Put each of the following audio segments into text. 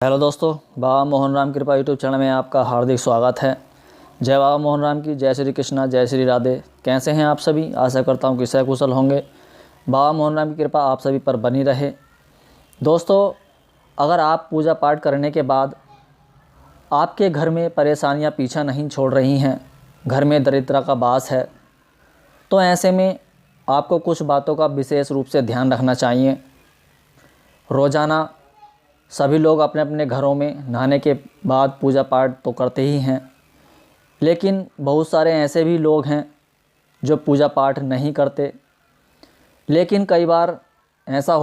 Hello दोस्तों, बाबा मोहन राम कृपा YouTube channel में आपका हार्दिक स्वागत है। जय बाबा मोहन राम की, जय श्री कृष्णा, जय श्री राधे। कैसे हैं आप सभी? आशा करता हूं कि सकुशल होंगे। बाबा मोहन राम की कृपा आप सभी पर बनी रहे। दोस्तों, अगर आप पूजा पाठ करने के बाद आपके घर में परेशानियां पीछा नहीं छोड़ रही हैं, घर में दरिद्रता का वास है, तो ऐसे में आपको कुछ बातों का विशेष रूप से ध्यान रखना चाहिए। रोज़ाना सभी लोग अपने अपने घरों में नहाने के बाद पूजा पाठ तो करते ही हैं, लेकिन बहुत सारे ऐसे भी लोग हैं जो पूजा पाठ नहीं करते। लेकिन कई बार ऐसा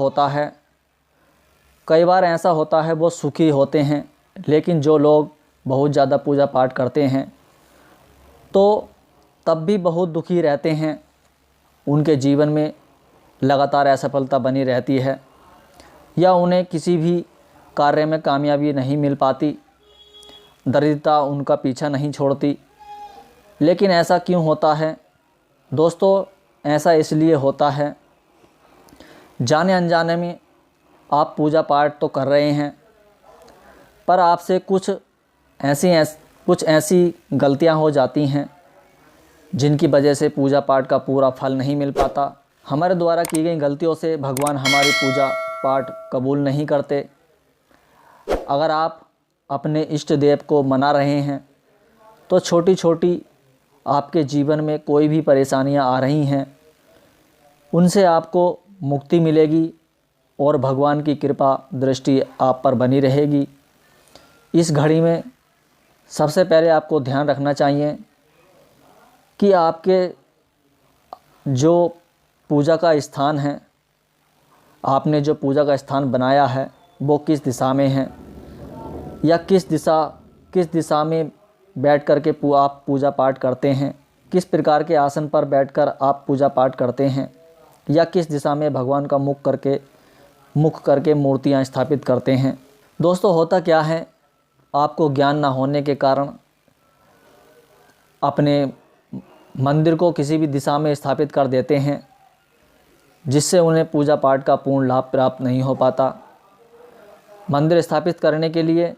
होता है वो सुखी होते हैं। लेकिन जो लोग बहुत ज़्यादा पूजा पाठ करते हैं तो तब भी बहुत दुखी रहते हैं। उनके जीवन में लगातार असफलता बनी रहती है या उन्हें किसी भी कार्य में कामयाबी नहीं मिल पाती, दरिद्रता उनका पीछा नहीं छोड़ती। लेकिन ऐसा क्यों होता है दोस्तों? ऐसा इसलिए होता है, जाने अनजाने में आप पूजा पाठ तो कर रहे हैं, पर आपसे कुछ ऐसी गलतियां हो जाती हैं जिनकी वजह से पूजा पाठ का पूरा फल नहीं मिल पाता। हमारे द्वारा की गई गलतियों से भगवान हमारी पूजा पाठ कबूल नहीं करते। अगर आप अपने इष्ट देव को मना रहे हैं तो छोटी छोटी आपके जीवन में कोई भी परेशानियां आ रही हैं, उनसे आपको मुक्ति मिलेगी और भगवान की कृपा दृष्टि आप पर बनी रहेगी। इस घड़ी में सबसे पहले आपको ध्यान रखना चाहिए कि आपके जो पूजा का स्थान है, आपने जो पूजा का स्थान बनाया है वो किस दिशा में है, या किस दिशा में बैठ कर के आप पूजा पाठ करते हैं, किस प्रकार के आसन पर बैठकर आप पूजा पाठ करते हैं, या किस दिशा में भगवान का मुख करके मूर्तियां स्थापित करते हैं। दोस्तों, होता क्या है, आपको ज्ञान ना होने के कारण अपने मंदिर को किसी भी दिशा में स्थापित कर देते हैं, जिससे उन्हें पूजा पाठ का पूर्ण लाभ प्राप्त नहीं हो पाता। मंदिर स्थापित करने के लिए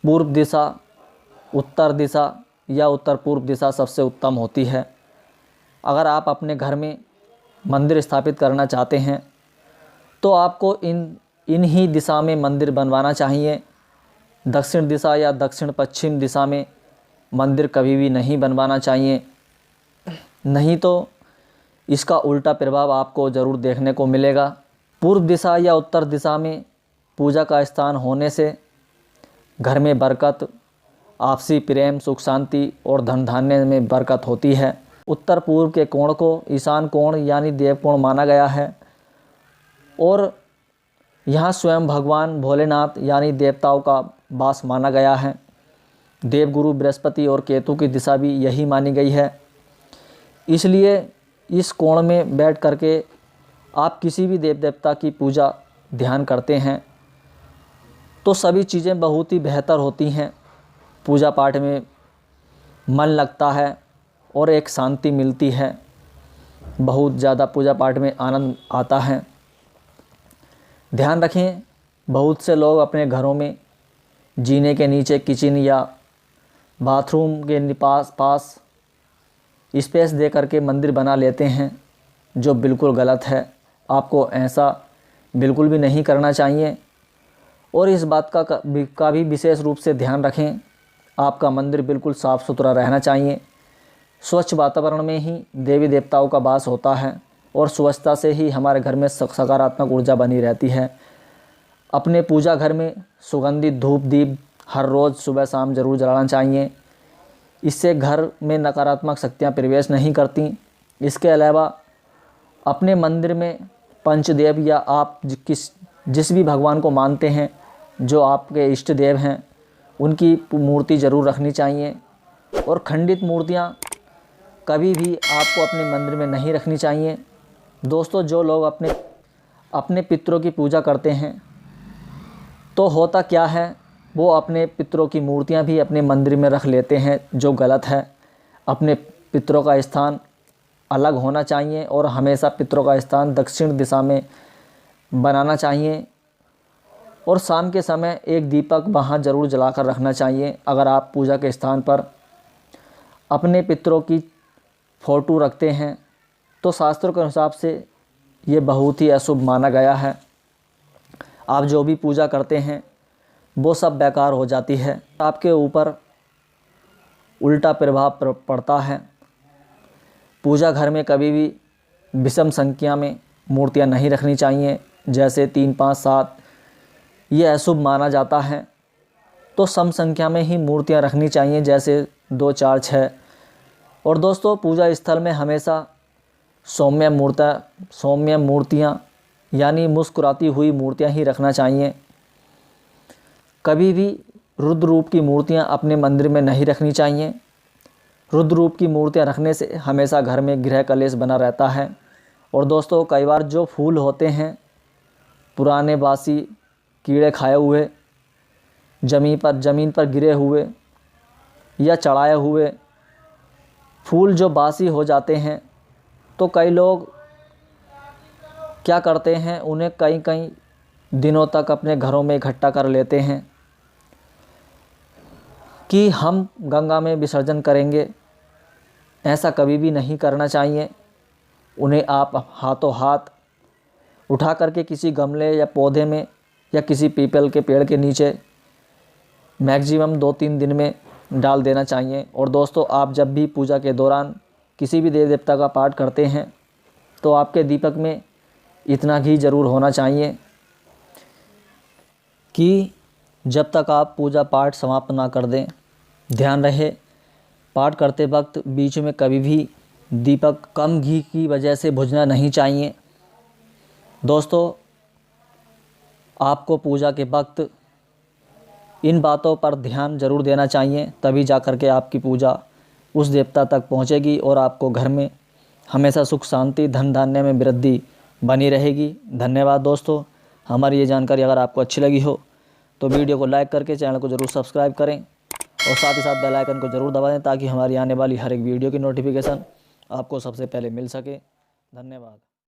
पूर्व दिशा, उत्तर दिशा या उत्तर पूर्व दिशा सबसे उत्तम होती है। अगर आप अपने घर में मंदिर स्थापित करना चाहते हैं तो आपको इन ही दिशा में मंदिर बनवाना चाहिए। दक्षिण दिशा या दक्षिण पश्चिम दिशा में मंदिर कभी भी नहीं बनवाना चाहिए, नहीं तो इसका उल्टा प्रभाव आपको ज़रूर देखने को मिलेगा। पूर्व दिशा या उत्तर दिशा में पूजा का स्थान होने से घर में बरकत, आपसी प्रेम, सुख शांति और धन धान्य में बरकत होती है। उत्तर पूर्व के कोण को ईशान कोण यानी देव कोण माना गया है और यहाँ स्वयं भगवान भोलेनाथ यानी देवताओं का वास माना गया है। देवगुरु बृहस्पति और केतु की दिशा भी यही मानी गई है। इसलिए इस कोण में बैठ करके आप किसी भी देव देवता की पूजा ध्यान करते हैं तो सभी चीज़ें बहुत ही बेहतर होती हैं। पूजा पाठ में मन लगता है और एक शांति मिलती है, बहुत ज़्यादा पूजा पाठ में आनंद आता है। ध्यान रखें, बहुत से लोग अपने घरों में जीने के नीचे किचन या बाथरूम के पास स्पेस दे करके मंदिर बना लेते हैं, जो बिल्कुल गलत है। आपको ऐसा बिल्कुल भी नहीं करना चाहिए और इस बात का भी विशेष रूप से ध्यान रखें। आपका मंदिर बिल्कुल साफ़ सुथरा रहना चाहिए। स्वच्छ वातावरण में ही देवी देवताओं का वास होता है और स्वच्छता से ही हमारे घर में सकारात्मक ऊर्जा बनी रहती है। अपने पूजा घर में सुगंधित धूप दीप हर रोज़ सुबह शाम ज़रूर जलाना चाहिए। इससे घर में नकारात्मक शक्तियाँ प्रवेश नहीं करती। इसके अलावा अपने मंदिर में पंचदेव या आप जिस भी भगवान को मानते हैं, जो आपके इष्ट देव हैं, उनकी मूर्ति ज़रूर रखनी चाहिए। और खंडित मूर्तियाँ कभी भी आपको अपने मंदिर में नहीं रखनी चाहिए। दोस्तों, जो लोग अपने पितरों की पूजा करते हैं तो होता क्या है, वो अपने पितरों की मूर्तियाँ भी अपने मंदिर में रख लेते हैं, जो गलत है। अपने पितरों का स्थान अलग होना चाहिए और हमेशा पितरों का स्थान दक्षिण दिशा में बनाना चाहिए और शाम के समय एक दीपक वहाँ ज़रूर जलाकर रखना चाहिए। अगर आप पूजा के स्थान पर अपने पितरों की फ़ोटो रखते हैं तो शास्त्रों के हिसाब से ये बहुत ही अशुभ माना गया है। आप जो भी पूजा करते हैं वो सब बेकार हो जाती है, आपके ऊपर उल्टा प्रभाव पड़ता है। पूजा घर में कभी भी विषम संख्या में मूर्तियां नहीं रखनी चाहिए, जैसे 3, 5, 7 ये अशुभ माना जाता है। तो सम संख्या में ही मूर्तियां रखनी चाहिए, जैसे 2, 4, 6। और दोस्तों, पूजा स्थल में हमेशा सौम्य मूर्तियां यानी मुस्कुराती हुई मूर्तियां ही रखना चाहिए। कभी भी रुद्र रूप की मूर्तियां अपने मंदिर में नहीं रखनी चाहिए। रुद्र रूप की मूर्तियां रखने से हमेशा घर में गृह कलेश बना रहता है। और दोस्तों, कई बार जो फूल होते हैं पुराने बासी कीड़े खाए हुए, ज़मीन पर गिरे हुए या चढ़ाए हुए फूल जो बासी हो जाते हैं, तो कई लोग क्या करते हैं, उन्हें कई दिनों तक अपने घरों में इकट्ठा कर लेते हैं कि हम गंगा में विसर्जन करेंगे। ऐसा कभी भी नहीं करना चाहिए। उन्हें आप हाथों हाथ उठा करके किसी गमले या पौधे में या किसी पीपल के पेड़ के नीचे मैक्सिमम 2-3 दिन में डाल देना चाहिए। और दोस्तों, आप जब भी पूजा के दौरान किसी भी देवी देवता का पाठ करते हैं तो आपके दीपक में इतना घी ज़रूर होना चाहिए कि जब तक आप पूजा पाठ समाप्त ना कर दें। ध्यान रहे, पाठ करते वक्त बीच में कभी भी दीपक कम घी की वजह से बुझना नहीं चाहिए। दोस्तों, आपको पूजा के वक्त इन बातों पर ध्यान ज़रूर देना चाहिए, तभी जा कर के आपकी पूजा उस देवता तक पहुंचेगी और आपको घर में हमेशा सुख शांति धन धान्य में वृद्धि बनी रहेगी। धन्यवाद दोस्तों। हमारी ये जानकारी अगर आपको अच्छी लगी हो तो वीडियो को लाइक करके चैनल को ज़रूर सब्सक्राइब करें और साथ ही साथ बेल आइकन को ज़रूर दबा दें ताकि हमारी आने वाली हर एक वीडियो की नोटिफिकेशन आपको सबसे पहले मिल सके। धन्यवाद।